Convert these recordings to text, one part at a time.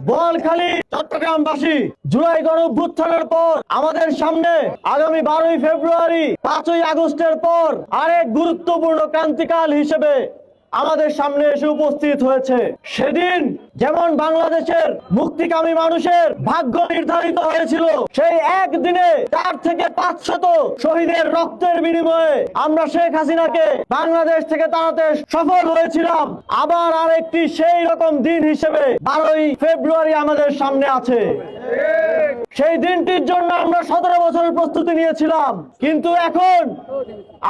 বোয়ালখালী চট্টগ্রামবাসী জুলাই গণঅভ্যুত্থানের পর আমাদের সামনে আগামী 12ই ফেব্রুয়ারি 5ই আগস্টের পর আরেক গুরুত্বপূর্ণ ক্রান্তিকাল হিসেবে আমাদের সামনে এসে উপস্থিত হয়েছে। সেদিন যেমন বাংলাদেশের মুক্তিকামী মানুষের ভাগ্য নির্ধারিত হয়েছিল, সেই একদিনে 4 থেকে 500 শহীদের রক্তের বিনিময়ে আমরা শেখ হাসিনাকে বাংলাদেশ থেকে তাড়াতে সফল হয়েছিলাম। আবার আরেকটি সেই রকম দিন হিসেবে 12ই ফেব্রুয়ারি আমাদের সামনে আছে। সেই দিনটির জন্য আমরা 17 বছরের প্রস্তুতি নিয়েছিলাম, কিন্তু এখন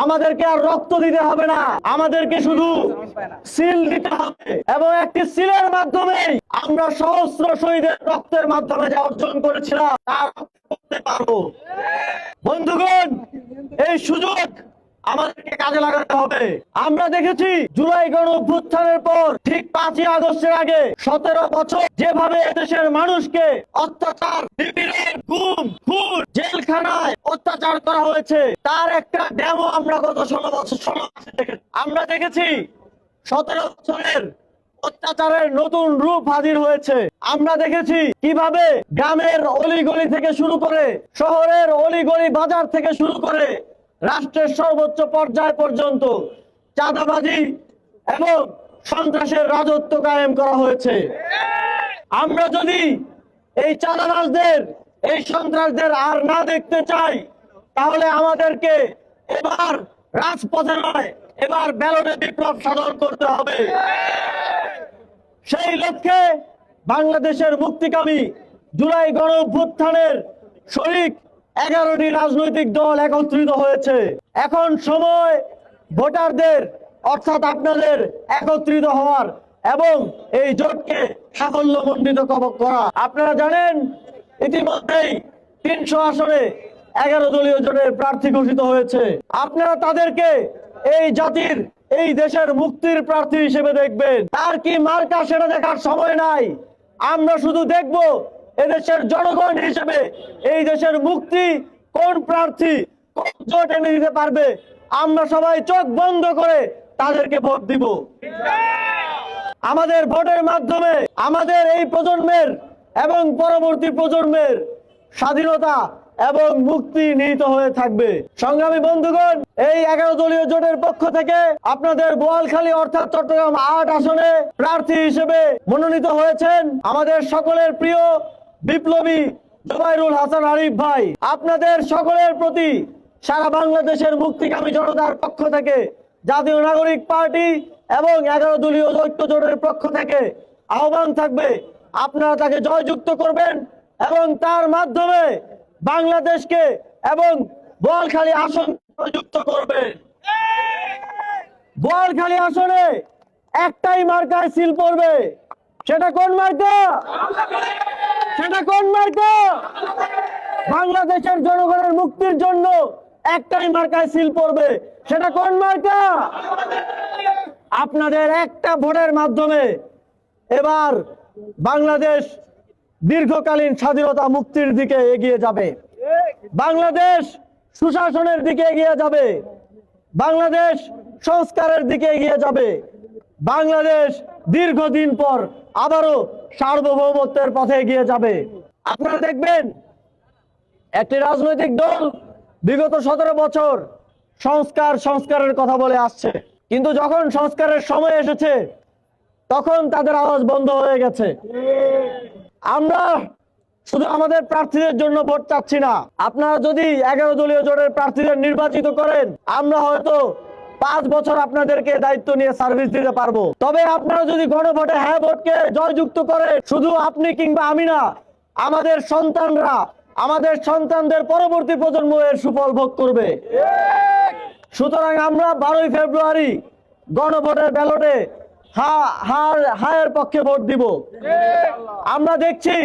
আমাদেরকে আর রক্ত দিতে হবে না, আমাদেরকে শুধু সিল দিতে হবে, এবং একটি সিলের মাধ্যমে আমরা সহস্র শহীদের রক্তের মাধ্যমে যা অর্জন করেছিলাম তা করতে পারবো। বন্ধুগণ, এই সুযোগ আমাদেরকে কাজে লাগাতে হবে। আমরা দেখেছি জুলাই গণঅভ্যুত্থানের পর ঠিক 5ই আগস্টের আগে 17 বছর যেভাবে দেশের মানুষকে অত্যাচার, নিপীড়ন, গুম, খুন, জেলখানায় অত্যাচার করা হয়েছে, তার একটা ডেমো আমরা গত 16 বছর দেখেছি। আমরা দেখেছি 17 বছরের অত্যাচারের নতুন রূপ হাজির হয়েছে। আমরা দেখেছি কিভাবে গ্রামের অলিগলি থেকে শুরু করে শহরের অলিগলি বাজার থেকে শুরু করে রাষ্ট্রের সর্বোচ্চ পর্যায় পর্যন্ত চাঁদাবাজি এবং সন্ত্রাসের রাজত্ব কায়েম করা হয়েছে। আমরা যদি এই চাঁদাবাজদের, এই সন্ত্রাসদের আর না দেখতে চাই, তাহলে আমাদেরকে এবার রাজপথে নয়, এবার ব্যালটে বিপ্লব সাধন করতে হবে। সেই লক্ষ্যে বাংলাদেশের মুক্তিকামী জুলাই গণঅভ্যুত্থানের শরিক 11টি রাজনৈতিক দল একত্রিত হয়েছে। এখন সময় ভোটারদের অর্থাৎ আপনাদের একত্রিত হওয়ার এবং এই জোটকে সাফল্যমণ্ডিত করা। আপনারা জানেন ইতিমধ্যেই 300 আসনে 11 দলীয় জোটের প্রার্থী ঘোষিত হয়েছে। আপনারা তাদেরকে এই জাতির, এই দেশের মুক্তির প্রার্থী হিসেবে দেখবেন। তার কি মার্কা সেটা দেখার সময় নাই। আমরা শুধু দেখব এদেশের জনগণ হিসেবে এই দেশের মুক্তি কোন প্রার্থী, কোন জোট এনে দিতে পারবে। আমরা সবাই চোখ বন্ধ করে তাদেরকে ভোট দিব। আমাদের ভোটের মাধ্যমে আমাদের এই প্রজন্মের এবং পরবর্তী প্রজন্মের স্বাধীনতা এবং মুক্তি নিহিত হয়ে থাকবে। সংগ্রামী বন্ধুগণ, এই 11 দলীয় জোটের পক্ষ থেকে আপনাদের বোয়ালখালী অর্থাৎ চট্টগ্রাম 8 আসনে প্রার্থী হিসেবে মনোনীত হয়েছেন আমাদের সকলের প্রিয় বিপ্লবী জুবাইরুল হাসান আরিফ ভাই। আপনাদের সকলের প্রতি সারা বাংলাদেশের মুক্তিকামী জনতার পক্ষ থেকে, জাতীয় নাগরিক পার্টি এবং 11 দলীয় ঐক্য জোটের পক্ষ থেকে আহ্বান থাকবে, আপনারা তাকে জয়যুক্ত করবেন এবং তার মাধ্যমে বাংলাদেশকে এবং বোয়ালখালী আসন যুক্ত করবেন। বোয়ালখালী আসনে একটাই মার্কায় সিল পড়বে। সেটা কোন মার্কা? সেটা কোন মার্কা? বাংলাদেশের জনগণের মুক্তির জন্য একটাই মার্কায় সিল পড়বে। সেটা কোন মার্কা? আপনাদের একটা ভোটের মাধ্যমে এবার বাংলাদেশ দীর্ঘকালীন স্বাধীনতা মুক্তির দিকে এগিয়ে যাবে, বাংলাদেশ সুশাসনের দিকে এগিয়ে যাবে, বাংলাদেশ সংস্কারের দিকে এগিয়ে যাবে, বাংলাদেশ দীর্ঘদিন পর আবারও সার্বভৌমত্বের পথে এগিয়ে যাবে। আপনারা দেখবেন একটি রাজনৈতিক দল বিগত 17 বছর সংস্কারের কথা বলে আসছে, কিন্তু যখন সংস্কারের সময় এসেছে তখন তাদের আওয়াজ বন্ধ হয়ে গেছে। আমরা শুধু আমাদের প্রার্থীদের জন্য ভোট চাচ্ছি না। আপনারা যদি 11 দলীয় জোটের প্রার্থীদের নির্বাচিত করেন, আমরা হয়তো 5 বছর আপনাদেরকে দায়িত্ব নিয়ে সার্ভিস দিতে পারবো। তবে আপনারা যদি গণভোটে হ্যাঁ ভোটকে জয়যুক্ত করে, শুধু আপনি কিংবা আমি না, আমাদের সন্তানরা, আমাদের সন্তানদের পরবর্তী প্রজন্ম এর সুফল ভোগ করবে। সুতরাং আমরা 12ই ফেব্রুয়ারি গণভোটের ব্যালটে হায়ের পক্ষে ভোট দিব। আমরা দেখছি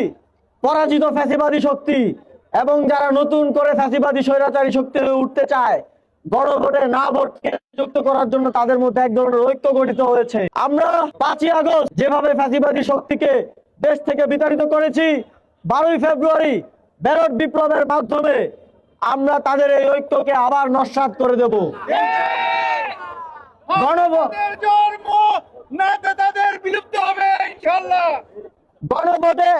পরাজিত ফ্যাসিবাদী শক্তি এবং যারা নতুন করে ফ্যাসিবাদী স্বৈরাচারী শক্তি হয়ে উঠতে চায়, গণভোটে না ভোটকে যুক্ত করার জন্য তাদের মধ্যে এক ধরনের ঐক্য গঠিত হয়েছে। আমরা 5ই আগস্ট যেভাবে ফ্যাসিবাদী শক্তিকে দেশ থেকে বিতাড়িত করেছি, 12ই ফেব্রুয়ারি ব্যালট বিপ্লবের মাধ্যমে আমরা তাদের এই ঐক্যকে আবার নস্যাৎ করে দেব। গণভোটে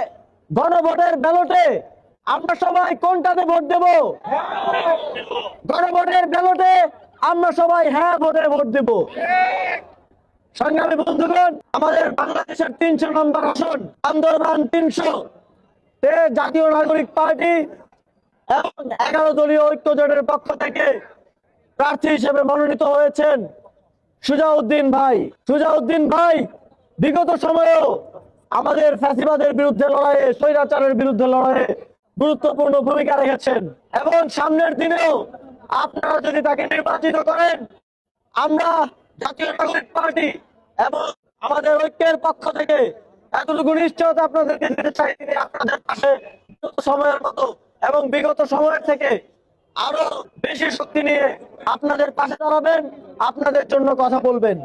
গণভোটের ব্যালটে আমরা সবাই কোনটাতে ভোট দেব? গণভোটের ব্যালটে আমরা সবাই হ্যাঁ ভোটে ভোট দেব। সংগ্রামী বন্ধুগণ, আমাদের বাংলাদেশের 300 নম্বর আসন আন্দোলন 300 জাতীয় নাগরিক পার্টি এবং 11 দলীয় ঐক্য জোটের পক্ষ থেকে প্রার্থী হিসেবে মনোনীত হয়েছেন সুজাউদ্দিন ভাই। সুজাউদ্দিন ভাই বিগত সময়েও আমাদের ফ্যাসিবাদের বিরুদ্ধে লড়াইয়ে, স্বৈরাচারের বিরুদ্ধে লড়াইয়ে গুরুত্বপূর্ণ ভূমিকা রেখেছেন এবং সামনের দিনেও আপনারা যদি তাকে নির্বাচিত করেন, আমরা জাতীয় নাগরিক পার্টি এবং আমাদের ঐক্যের পক্ষ থেকে এতটুকু নিশ্চয়তা আপনাদেরকে দিতে চাই, তিনি আপনাদের পাশে বিগত সময়ের মতো এবং বিগত সময়ের থেকে আরো বেশি শক্তি নিয়ে আপনাদের পাশে দাঁড়াবেন, আপনাদের জন্য কথা বলবেন।